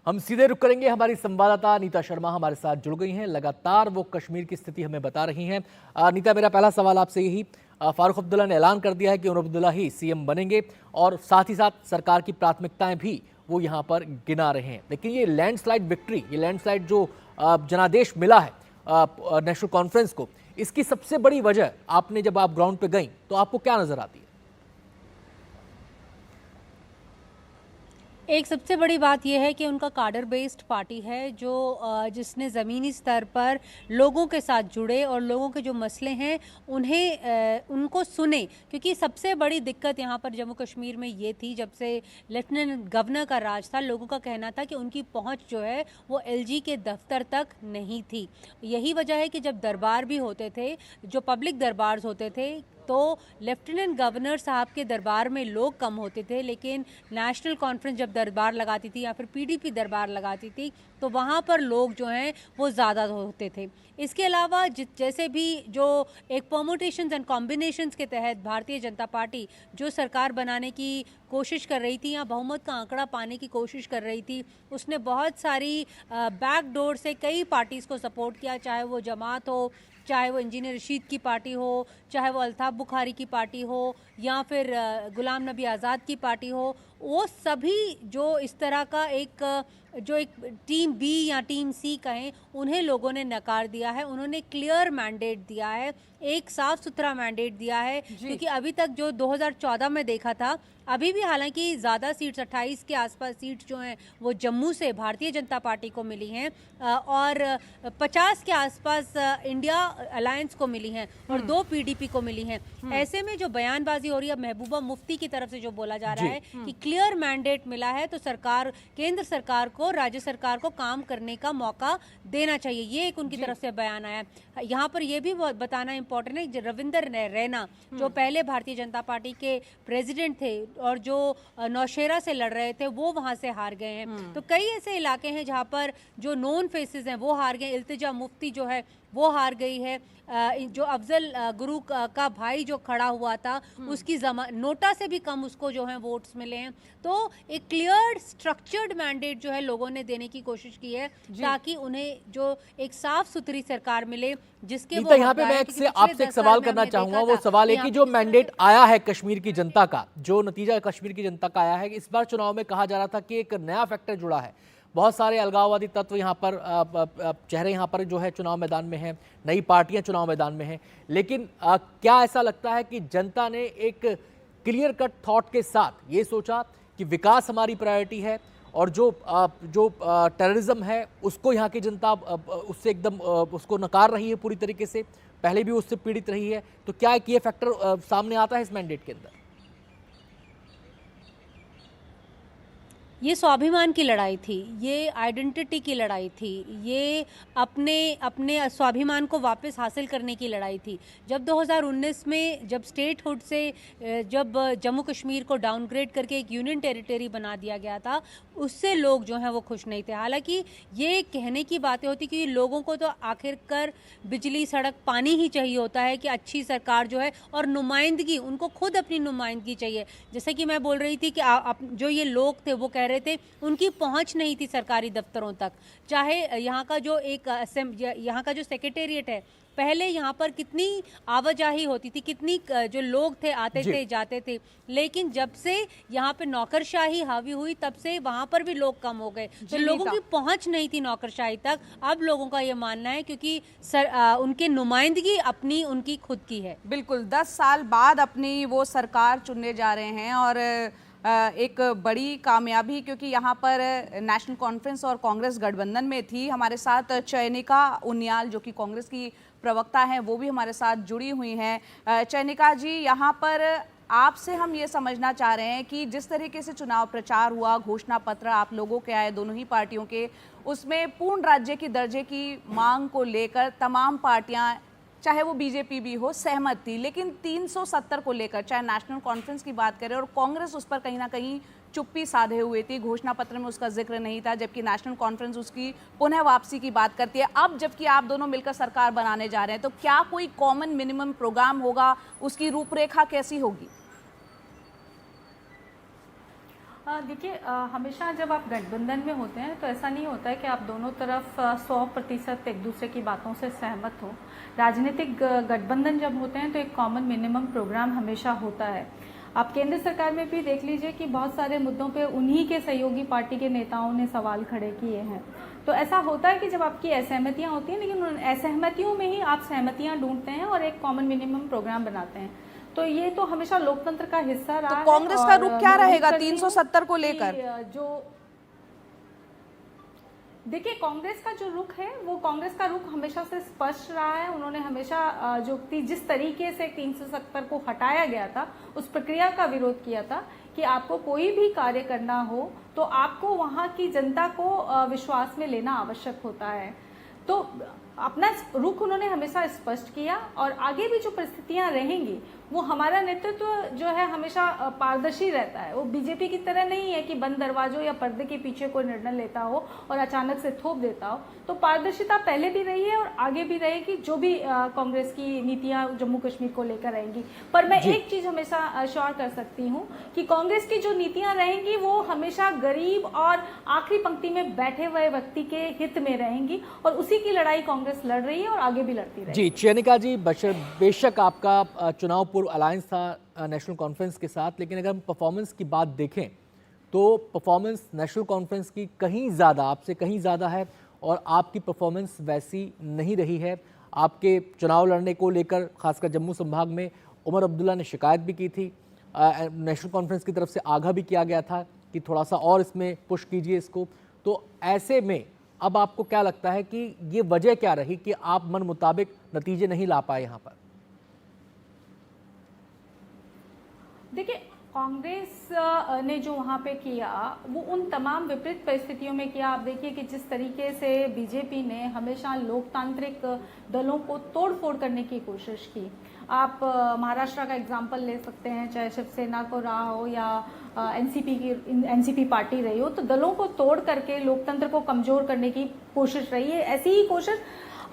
हम सीधे रुक करेंगे। हमारी संवाददाता नीता शर्मा हमारे साथ जुड़ गई हैं। लगातार वो कश्मीर की स्थिति हमें बता रही हैं। नीता, मेरा पहला सवाल आपसे यही, फारूक अब्दुल्ला ने ऐलान कर दिया है कि उमर अब्दुल्ला ही सीएम बनेंगे और साथ ही साथ सरकार की प्राथमिकताएं भी वो यहाँ पर गिना रहे हैं। लेकिन ये लैंडस्लाइड विक्ट्री, ये लैंडस्लाइड जो जनादेश मिला है नेशनल कॉन्फ्रेंस को, इसकी सबसे बड़ी वजह आपने जब आप ग्राउंड पे गई तो आपको क्या नजर आती है? एक सबसे बड़ी बात यह है कि उनका कार्डर बेस्ड पार्टी है जो जिसने ज़मीनी स्तर पर लोगों के साथ जुड़े और लोगों के जो मसले हैं उनको सुने। क्योंकि सबसे बड़ी दिक्कत यहाँ पर जम्मू कश्मीर में ये थी, जब से लेफ्टिनेंट गवर्नर का राज था, लोगों का कहना था कि उनकी पहुँच जो है वो एलजी के दफ्तर तक नहीं थी। यही वजह है कि जब दरबार भी होते थे, जो पब्लिक दरबार होते थे, तो लेफ्टिनेंट गवर्नर साहब के दरबार में लोग कम होते थे, लेकिन नेशनल कॉन्फ्रेंस जब दरबार लगाती थी या फिर पीडीपी दरबार लगाती थी तो वहाँ पर लोग जो हैं वो ज़्यादा होते थे। इसके अलावा जैसे भी जो एक परमुटेशंस एंड कॉम्बिनेशंस के तहत भारतीय जनता पार्टी जो सरकार बनाने की कोशिश कर रही थी या बहुमत का आंकड़ा पाने की कोशिश कर रही थी, उसने बहुत सारी बैकडोर से कई पार्टीज़ को सपोर्ट किया, चाहे वो जमात हो, चाहे वो इंजीनियर रशीद की पार्टी हो, चाहे वो अल्ताफ बुखारी की पार्टी हो या फिर गुलाम नबी आज़ाद की पार्टी हो। वो सभी जो इस तरह का एक टीम बी या टीम सी कहें, उन्हें लोगों ने नकार दिया है। उन्होंने क्लियर मैंडेट दिया है, एक साफ सुथरा मैंडेट दिया है। क्योंकि अभी तक जो 2014 में देखा था, अभी भी हालांकि ज़्यादा सीट्स 28 के आसपास सीट्स जो हैं वो जम्मू से भारतीय जनता पार्टी को मिली हैं और 50 के आसपास इंडिया अलायंस को मिली हैं और 2 पीडीपी को मिली हैं। ऐसे में जो बयानबाजी हो रही है महबूबा मुफ्ती की तरफ से, जो बोला जा रहा है कि क्लियर मैंडेट मिला है तो सरकार, केंद्र सरकार को, राज्य सरकार को काम करने का मौका देना चाहिए, ये एक उनकी तरफ से बयान आया है। यहाँ पर यह भी बताना इम्पोर्टेंट है, रविंदर रैना जो पहले भारतीय जनता पार्टी के प्रेसिडेंट थे और जो नौशेरा से लड़ रहे थे, वो वहां से हार गए हैं। तो कई ऐसे इलाके हैं जहां पर जो नोन फेसेस हैं वो हार गए। इल्तिजा मुफ्ती जो है वो हार गई है। जो अफजल गुरु का भाई जो खड़ा हुआ था, उसकी नोटा से भी कम उसको जो है वोट्स मिले हैं। तो एक क्लियर स्ट्रक्चर्ड मैंडेट जो है लोगों ने देने की कोशिश की है ताकि उन्हें जो एक साफ सुथरी सरकार मिले जिसके वो यहाँ पे मैं आपसे एक सवाल करना चाहूंगा। वो सवाल है कि जो मैंडेट आया है कश्मीर की जनता का, जो नतीजा कश्मीर की जनता का आया है, इस बार चुनाव में कहा जा रहा था कि एक नया फैक्टर जुड़ा है, बहुत सारे अलगाववादी तत्व यहाँ पर चेहरे यहाँ पर जो है चुनाव मैदान में हैं, नई पार्टियां चुनाव मैदान में हैं। लेकिन क्या ऐसा लगता है कि जनता ने एक क्लियर कट थॉट के साथ ये सोचा कि विकास हमारी प्रायोरिटी है और जो टेररिज्म है उसको यहाँ की जनता उससे एकदम उसको नकार रही है पूरी तरीके से, पहले भी उससे पीड़ित रही है? तो क्या एक ये फैक्टर सामने आता है इस मैंडेट के अंदर? ये स्वाभिमान की लड़ाई थी, ये आइडेंटिटी की लड़ाई थी, ये अपने स्वाभिमान को वापस हासिल करने की लड़ाई थी। जब 2019 में जब स्टेटहुड से जब जम्मू कश्मीर को डाउनग्रेड करके एक यूनियन टेरिटरी बना दिया गया था, उससे लोग जो हैं वो खुश नहीं थे। हालांकि ये कहने की बातें होती कि लोगों को तो आखिरकार बिजली, सड़क, पानी ही चाहिए होता है कि अच्छी सरकार जो है, और नुमाइंदगी, उनको खुद अपनी नुमाइंदगी चाहिए। जैसे कि मैं बोल रही थी कि जो ये लोग थे वो कह रहे थे उनकी पहुंच नहीं थी सरकारी दफ्तरों तक। चाहे यहाँ का जो यहाँ का जो सेक्रेटेरिएट है, पहले यहाँ पर कितनी आवाजाही होती थी, कितनी जो लोग थे आते थे जाते थे, लेकिन जब से यहाँ पे नौकरशाही हावी हुई तब से वहाँ पर भी लोग कम हो गए। तो लोगों की पहुँच नहीं थी नौकरशाही तक। अब लोगों का ये मानना है क्योंकि उनकी नुमाइंदगी अपनी उनकी खुद की है। बिल्कुल, 10 साल बाद अपनी वो सरकार चुनने जा रहे हैं और एक बड़ी कामयाबी, क्योंकि यहाँ पर नेशनल कॉन्फ्रेंस और कांग्रेस गठबंधन में थी। हमारे साथ चयनिका उनियाल जो कि कांग्रेस की प्रवक्ता हैं, वो भी हमारे साथ जुड़ी हुई हैं। चयनिका जी, यहाँ पर आपसे हम ये समझना चाह रहे हैं कि जिस तरीके से चुनाव प्रचार हुआ, घोषणा पत्र आप लोगों के आए दोनों ही पार्टियों के, उसमें पूर्ण राज्य की दर्जे की मांग को लेकर तमाम पार्टियां, चाहे वो बीजेपी भी हो, सहमत थी। लेकिन 370 को लेकर चाहे नेशनल कॉन्फ्रेंस की बात करें और कांग्रेस उस पर कहीं ना कहीं चुप्पी साधे हुए थी, घोषणा पत्र में उसका जिक्र नहीं था, जबकि नेशनल कॉन्फ्रेंस उसकी पुनः वापसी की बात करती है। अब जबकि आप दोनों मिलकर सरकार बनाने जा रहे हैं, तो क्या कोई कॉमन मिनिमम प्रोग्राम होगा, उसकी रूपरेखा कैसी होगी? देखिए, हमेशा जब आप गठबंधन में होते हैं तो ऐसा नहीं होता है कि आप दोनों तरफ 100% एक दूसरे की बातों से सहमत हो। राजनीतिक गठबंधन जब होते हैं तो एक कॉमन मिनिमम प्रोग्राम हमेशा होता है। आप केंद्र सरकार में भी देख लीजिए कि बहुत सारे मुद्दों पे उन्हीं के सहयोगी पार्टी के नेताओं ने सवाल खड़े किए हैं। तो ऐसा होता है कि जब आपकी असहमतियां होती हैं, लेकिन उन असहमतियों में ही आप सहमतियां ढूंढते हैं और एक कॉमन मिनिमम प्रोग्राम बनाते हैं। तो ये तो हमेशा लोकतंत्र का हिस्सा रहा है। तो कांग्रेस का रुख क्या मैं रहेगा उम्मीद करती हूँ 370 को लेकर? कि जो देखिए, कांग्रेस का जो रुख है वो कांग्रेस का रुख हमेशा से स्पष्ट रहा है। उन्होंने हमेशा जिस तरीके से 370 को हटाया गया था उस प्रक्रिया का विरोध किया था कि आपको कोई भी कार्य करना हो तो आपको वहां की जनता को विश्वास में लेना आवश्यक होता है। तो अपना रुख उन्होंने हमेशा स्पष्ट किया और आगे भी जो परिस्थितियां रहेंगी वो हमारा नेतृत्व जो है हमेशा पारदर्शी रहता है। वो बीजेपी की तरह नहीं है कि बंद दरवाजों या पर्दे के पीछे कोई निर्णय लेता हो और अचानक से थोप देता हो। तो पारदर्शिता पहले भी रही है और आगे भी रहेगी, जो भी कांग्रेस की नीतियां जम्मू कश्मीर को लेकर रहेंगी। पर मैं एक चीज हमेशा श्योर कर सकती हूँ कि कांग्रेस की जो नीतियां रहेंगी वो हमेशा गरीब और आखिरी पंक्ति में बैठे हुए व्यक्ति के हित में रहेंगी और उसी की लड़ाई कांग्रेस लड़ रही है और आगे भी लड़ती रहेगी। जी चयनिका जी, बेशक आपका चुनाव पूर्व अलायंस था नेशनल कॉन्फ्रेंस के साथ, लेकिन अगर हम परफॉर्मेंस की बात देखें तो परफॉर्मेंस नेशनल कॉन्फ्रेंस की कहीं ज़्यादा, आपसे कहीं ज़्यादा है और आपकी परफॉर्मेंस वैसी नहीं रही है। आपके चुनाव लड़ने को लेकर खासकर जम्मू संभाग में उमर अब्दुल्ला ने शिकायत भी की थी, नेशनल कॉन्फ्रेंस की तरफ से आगाह भी किया गया था कि थोड़ा सा और इसमें पुश कीजिए इसको। तो ऐसे में अब आपको क्या लगता है कि ये वजह क्या रही कि आप मन मुताबिक नतीजे नहीं ला पाए यहाँ पर? देखिए, कांग्रेस ने जो वहाँ पे किया वो उन तमाम विपरीत परिस्थितियों में किया। आप देखिए कि जिस तरीके से बीजेपी ने हमेशा लोकतांत्रिक दलों को तोड़फोड़ करने की कोशिश की। आप महाराष्ट्र का एग्जाम्पल ले सकते हैं, चाहे शिवसेना को रहा हो या एनसीपी पार्टी रही हो, तो दलों को तोड़ करके लोकतंत्र को कमजोर करने की कोशिश रही है। ऐसी ही कोशिश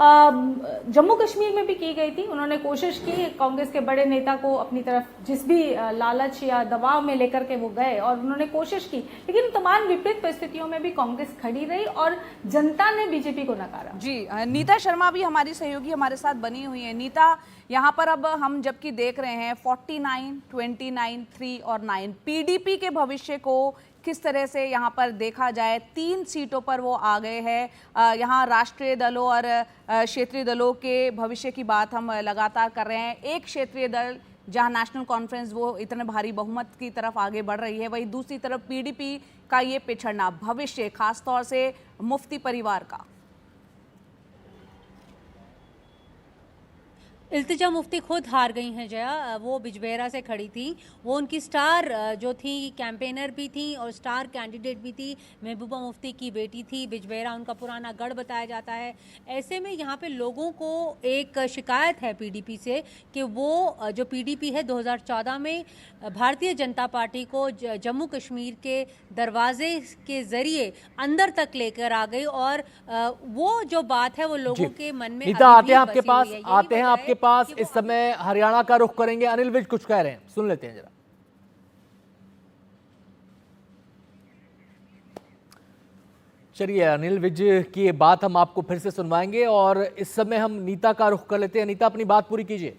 जम्मू कश्मीर में भी की गई थी। उन्होंने कोशिश की कांग्रेस के बड़े नेता को अपनी तरफ जिस भी लालच या दबाव में लेकर के वो गए और उन्होंने कोशिश की, लेकिन तमाम विपरीत परिस्थितियों में भी कांग्रेस खड़ी रही और जनता ने बीजेपी को नकारा। जी, नीता शर्मा भी हमारी सहयोगी हमारे साथ बनी हुई है। नीता, यहाँ पर अब हम जबकि देख रहे हैं 49, 29, 3 और 9 पीडीपी के भविष्य को किस तरह से यहाँ पर देखा जाए, 3 सीटों पर वो आ गए हैं। यहाँ राष्ट्रीय दलों और क्षेत्रीय दलों के भविष्य की बात हम लगातार कर रहे हैं। एक क्षेत्रीय दल जहाँ नेशनल कॉन्फ्रेंस वो इतने भारी बहुमत की तरफ आगे बढ़ रही है, वहीं दूसरी तरफ पीडीपी का ये पिछड़ना, भविष्य खासतौर से मुफ्ती परिवार का। इल्तिजा मुफ्ती खुद हार गई हैं जया। वो बिजबेहरा से खड़ी थी, वो उनकी स्टार जो थी कैंपेनर भी थी और स्टार कैंडिडेट भी थी। महबूबा मुफ्ती की बेटी थी। बिजबेहरा उनका पुराना गढ़ बताया जाता है। ऐसे में यहाँ पे लोगों को एक शिकायत है पीडीपी से कि वो जो पीडीपी है 2014 में भारतीय जनता पार्टी को जम्मू कश्मीर के दरवाजे के जरिए अंदर तक लेकर आ गई और वो जो बात है वो लोगों के मन में नीता, आते हैं आपके पास, आते हैं आपके पास। इस समय हरियाणा का रुख करेंगे। अनिल विज कुछ कह रहे हैं, सुन लेते हैं जरा। चलिए, अनिल विज की ये बात हम आपको फिर से सुनवाएंगे और इस समय हम नीता का रुख कर लेते हैं। नीता, अपनी बात पूरी कीजिए।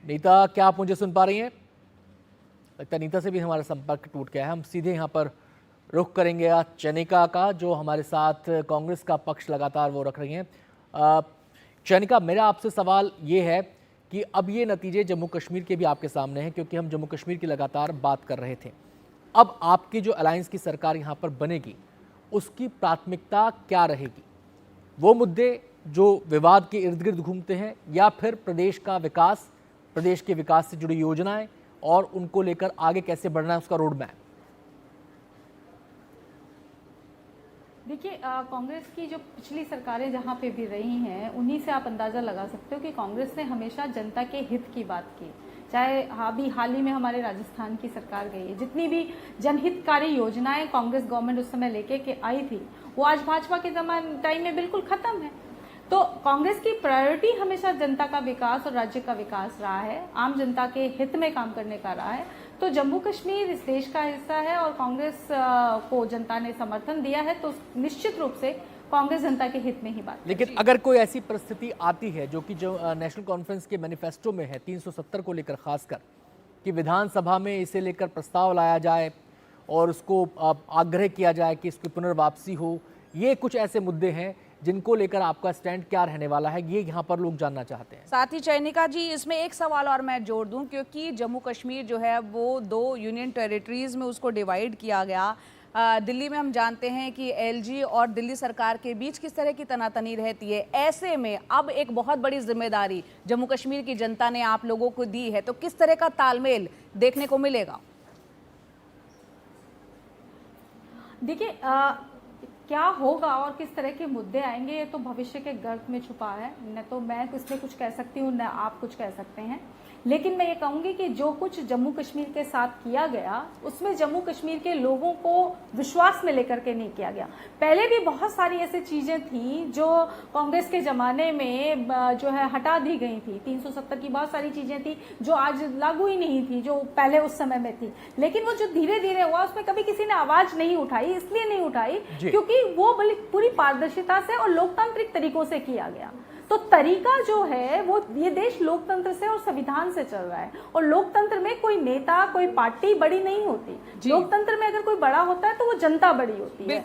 नीता, क्या आप मुझे सुन पा रही हैं? लगता है नीता से भी हमारा संपर्क टूट गया है। हम सीधे यहाँ पर रुख करेंगे चयनिका का, जो हमारे साथ कांग्रेस का पक्ष लगातार वो रख रही हैं। चयनिका, मेरा आपसे सवाल ये है कि अब ये नतीजे जम्मू कश्मीर के भी आपके सामने हैं, क्योंकि हम जम्मू कश्मीर की लगातार बात कर रहे थे। अब आपकी जो अलायंस की सरकार यहाँ पर बनेगी, उसकी प्राथमिकता क्या रहेगी? वो मुद्दे जो विवाद के इर्द गिर्द घूमते हैं, या फिर प्रदेश का विकास, प्रदेश के विकास से जुड़ी योजनाएं और उनको लेकर आगे कैसे बढ़ना है, उसका रोड मैप? देखिए, कांग्रेस की जो पिछली सरकारें जहाँ पे भी रही हैं उन्हीं से आप अंदाज़ा लगा सकते हो कि कांग्रेस ने हमेशा जनता के हित की बात की। चाहे अभी हाल ही में हमारे राजस्थान की सरकार गई है, जितनी भी जनहितकारी योजनाएं कांग्रेस गवर्नमेंट उस समय लेके के आई थी वो आज भाजपा के टाइम में बिल्कुल ख़त्म है। तो कांग्रेस की प्रायोरिटी हमेशा जनता का विकास और राज्य का विकास रहा है, आम जनता के हित में काम करने का रहा है। तो जम्मू कश्मीर इस देश का हिस्सा है और कांग्रेस को जनता ने समर्थन दिया है, तो निश्चित रूप से कांग्रेस जनता के हित में ही बात। लेकिन अगर कोई ऐसी परिस्थिति आती है जो कि जो नेशनल कॉन्फ्रेंस के मैनिफेस्टो में है 370 को लेकर खासकर, कि विधानसभा में इसे लेकर प्रस्ताव लाया जाए और उसको आग्रह किया जाए कि इसकी पुनर्वापसी हो, ये कुछ ऐसे मुद्दे हैं जिनको लेकर आपका स्टैंड क्या रहने वाला है, ये यहाँ पर लोग जानना चाहते हैं। साथ ही चयनिका जी, इसमें एक सवाल और मैं जोड़ दूं, क्योंकि जम्मू कश्मीर जो है वो 2 यूनियन टेरिटरीज में उसको डिवाइड किया गया। दिल्ली में हम जानते हैं कि एलजी और दिल्ली सरकार के बीच किस तरह की तनातनी रहती है। ऐसे में अब एक बहुत बड़ी जिम्मेदारी जम्मू कश्मीर की जनता ने आप लोगों को दी है, तो किस तरह का तालमेल देखने को मिलेगा? देखिए, क्या होगा और किस तरह के मुद्दे आएंगे ये तो भविष्य के गर्भ में छुपा है, न तो मैं इसमें कुछ कह सकती हूँ, न आप कुछ कह सकते हैं। लेकिन मैं ये कहूंगी कि जो कुछ जम्मू कश्मीर के साथ किया गया उसमें जम्मू कश्मीर के लोगों को विश्वास में लेकर के नहीं किया गया। पहले भी बहुत सारी ऐसी चीजें थी जो कांग्रेस के जमाने में जो है हटा दी गई थी। 370 की बहुत सारी चीजें थी जो आज लागू ही नहीं थी, जो पहले उस समय में थी। लेकिन वो जो धीरे धीरे हुआ उसमें कभी किसी ने आवाज नहीं उठाई, इसलिए नहीं उठाई क्योंकि वो पूरी पारदर्शिता से और लोकतांत्रिक तरीकों से किया गया। तो तरीका जो है वो, ये देश लोकतंत्र से और संविधान से चल रहा है, और लोकतंत्र में कोई नेता, कोई पार्टी बड़ी नहीं होती। लोकतंत्र में अगर कोई बड़ा होता है तो वो जनता बड़ी होती है।